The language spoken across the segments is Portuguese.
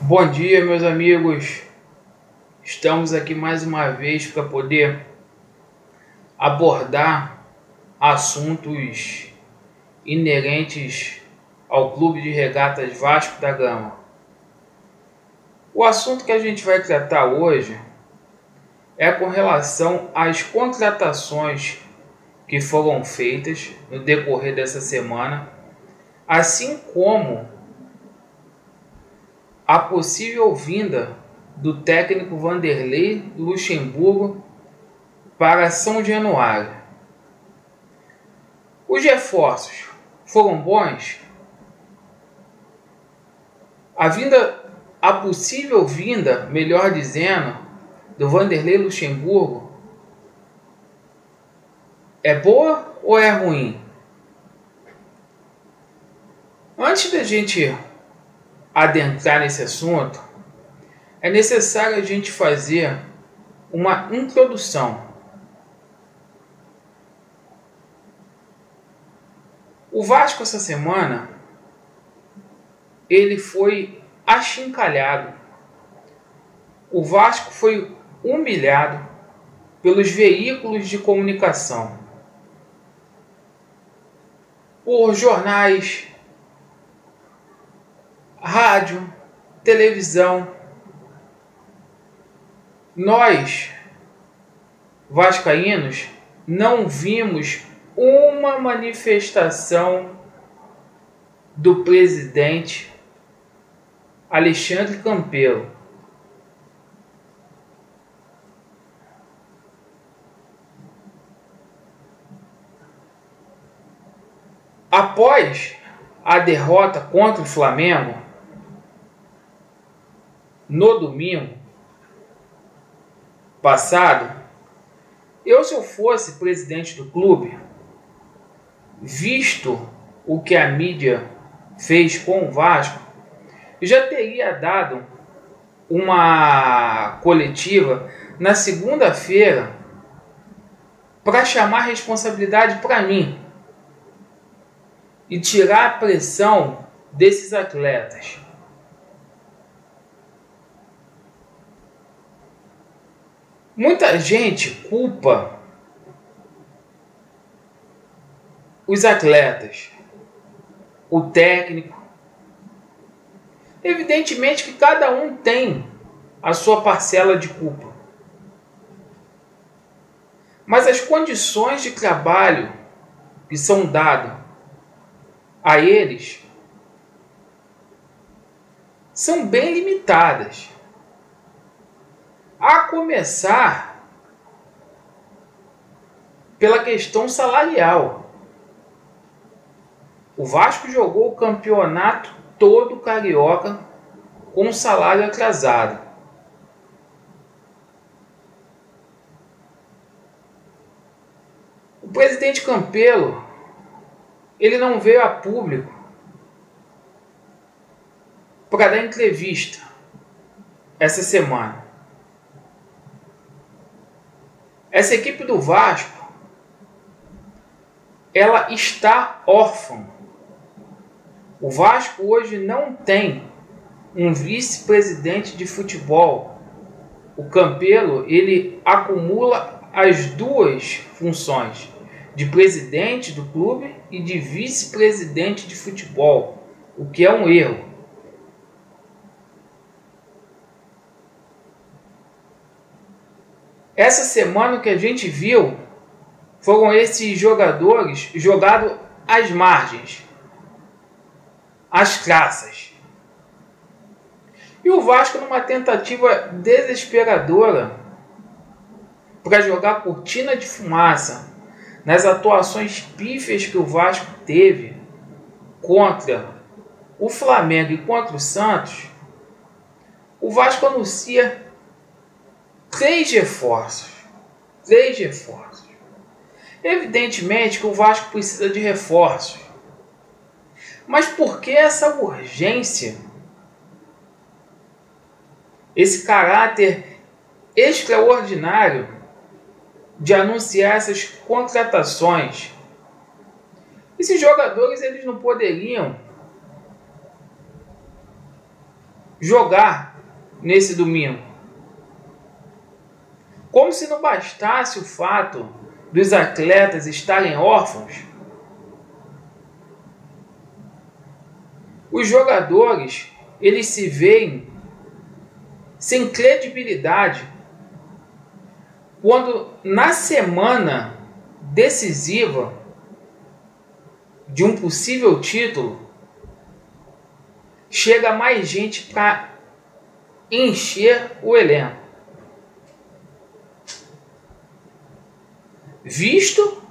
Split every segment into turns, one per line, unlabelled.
Bom dia, meus amigos. Estamos aqui mais uma vez para poder abordar assuntos inerentes ao Clube de Regatas Vasco da Gama. O assunto que a gente vai tratar hoje é com relação às contratações que foram feitas no decorrer dessa semana, assim como a possível vinda do técnico Vanderlei Luxemburgo para São Januário. Os reforços foram bons? A possível vinda, melhor dizendo, do Vanderlei Luxemburgo é boa ou é ruim? Antes da gente adentrar nesse assunto, é necessário a gente fazer uma introdução. O Vasco essa semana ele foi achincalhado. O Vasco foi humilhado pelos veículos de comunicação, por jornais, rádio, televisão. Nós, vascaínos, não vimos uma manifestação do presidente Alexandre Campelo. Após a derrota contra o Flamengo, no domingo passado, se eu fosse presidente do clube, visto o que a mídia fez com o Vasco, eu já teria dado uma coletiva na segunda-feira para chamar a responsabilidade para mim e tirar a pressão desses atletas. Muita gente culpa os atletas, o técnico. Evidentemente que cada um tem a sua parcela de culpa. Mas as condições de trabalho que são dadas a eles são bem limitadas. A começar pela questão salarial. O Vasco jogou o campeonato todo carioca com salário atrasado. O presidente Campelo, ele não veio a público para dar entrevista essa semana. Essa equipe do Vasco, ela está órfã. O Vasco hoje não tem um vice-presidente de futebol. O Campelo, ele acumula as duas funções, de presidente do clube e de vice-presidente de futebol, o que é um erro. Essa semana o que a gente viu foram esses jogadores jogados às margens, às traças. E o Vasco, numa tentativa desesperadora para jogar cortina de fumaça nas atuações pífias que o Vasco teve contra o Flamengo e contra o Santos, o Vasco anuncia três reforços. Evidentemente que o Vasco precisa de reforços. Mas por que essa urgência? Esse caráter extraordinário de anunciar essas contratações? Esses jogadores, eles não poderiam jogar nesse domingo. Como se não bastasse o fato dos atletas estarem órfãos, os jogadores, eles se veem sem credibilidade quando na semana decisiva de um possível título chega mais gente para encher o elenco. Visto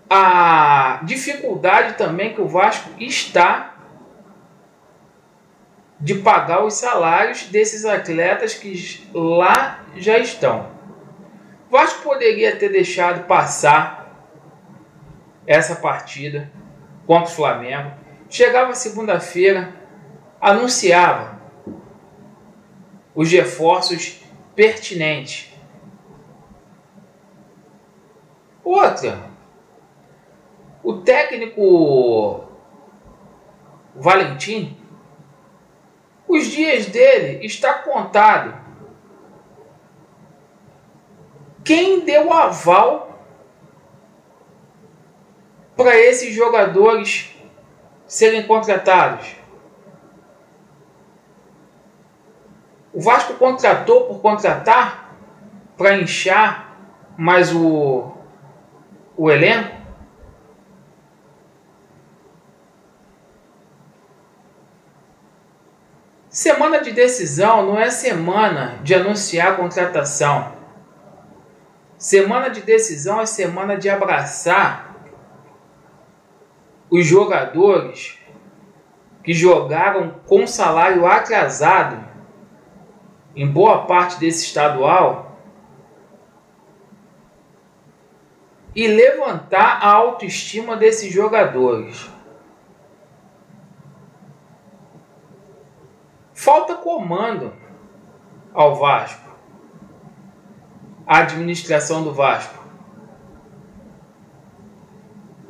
a dificuldade também que o Vasco está de pagar os salários desses atletas que lá já estão. O Vasco poderia ter deixado passar essa partida contra o Flamengo. Chegava segunda-feira, anunciava os reforços pertinentes. Outra, o técnico Valentim, os dias dele está contado. Quem deu aval para esses jogadores serem contratados? O Vasco contratou por contratar para inchar mais o elenco? Semana de decisão não é semana de anunciar a contratação. Semana de decisão é semana de abraçar os jogadores que jogaram com salário atrasado em boa parte desse estadual e levantar a autoestima desses jogadores. Falta comando ao Vasco, à administração do Vasco.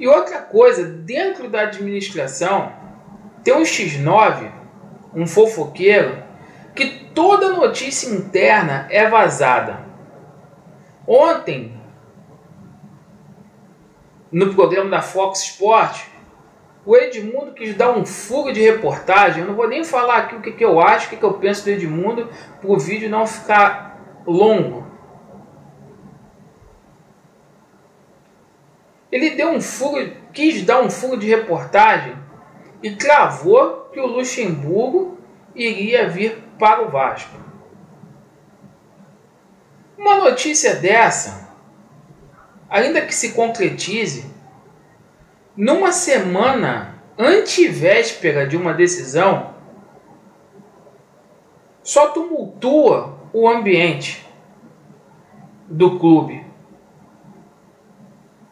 E outra coisa, dentro da administração, tem um X9, um fofoqueiro, que toda notícia interna é vazada. Ontem, no programa da Fox Sports, o Edmundo quis dar um furo de reportagem. Eu não vou nem falar aqui o que eu acho, o que eu penso do Edmundo, para o vídeo não ficar longo. Ele deu um furo, quis dar um furo de reportagem e cravou que o Luxemburgo iria vir para o Vasco. Uma notícia dessa, ainda que se concretize, numa semana antivéspera de uma decisão, só tumultua o ambiente do clube.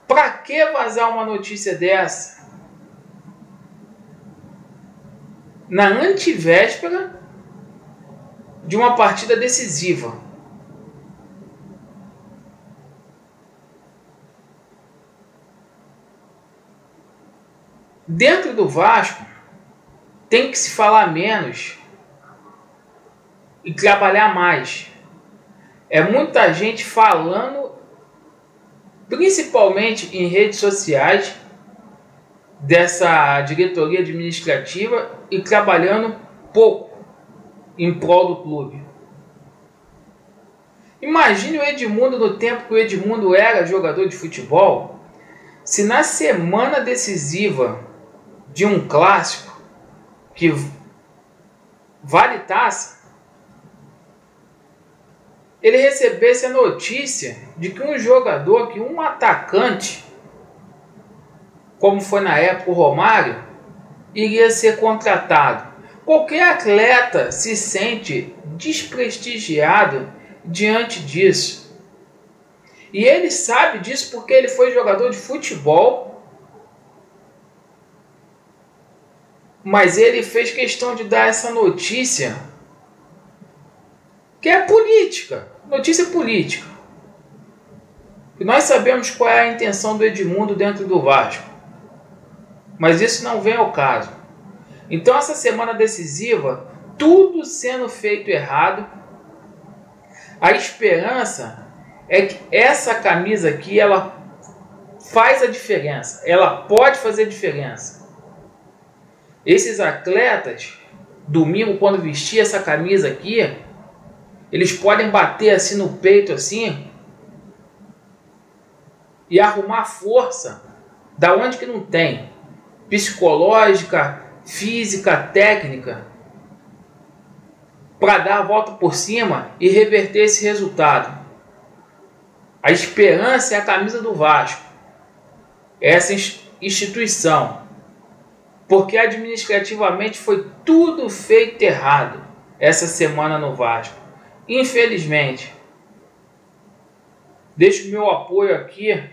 Para que vazar uma notícia dessa na antivéspera de uma partida decisiva? Dentro do Vasco tem que se falar menos e trabalhar mais. É muita gente falando, principalmente em redes sociais, dessa diretoria administrativa e trabalhando pouco em prol do clube. Imagine o Edmundo no tempo que o Edmundo era jogador de futebol, se na semana decisiva de um clássico que vale taça, ele recebesse a notícia de que um jogador, que um atacante, como foi na época o Romário, iria ser contratado. Qualquer atleta se sente desprestigiado diante disso. E ele sabe disso porque ele foi jogador de futebol, mas ele fez questão de dar essa notícia, que é política, notícia política. E nós sabemos qual é a intenção do Edmundo dentro do Vasco, mas isso não vem ao caso. Então essa semana decisiva, tudo sendo feito errado. A esperança é que essa camisa aqui, ela faz a diferença. Ela pode fazer diferença. Esses atletas, domingo, quando vestir essa camisa aqui, eles podem bater assim no peito assim e arrumar força da onde que não tem, psicológica, física, técnica, para dar a volta por cima e reverter esse resultado. A esperança é a camisa do Vasco, essa instituição, porque administrativamente foi tudo feito errado essa semana no Vasco. Infelizmente, deixo meu apoio aqui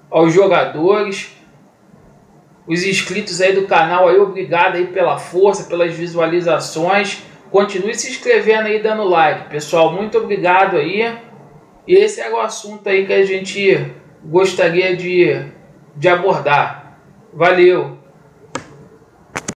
aos jogadores, os inscritos aí do canal aí, obrigado aí pela força, pelas visualizações. Continue se inscrevendo aí, dando like, pessoal, muito obrigado aí. E esse é o assunto aí que a gente gostaria de abordar. Valeu!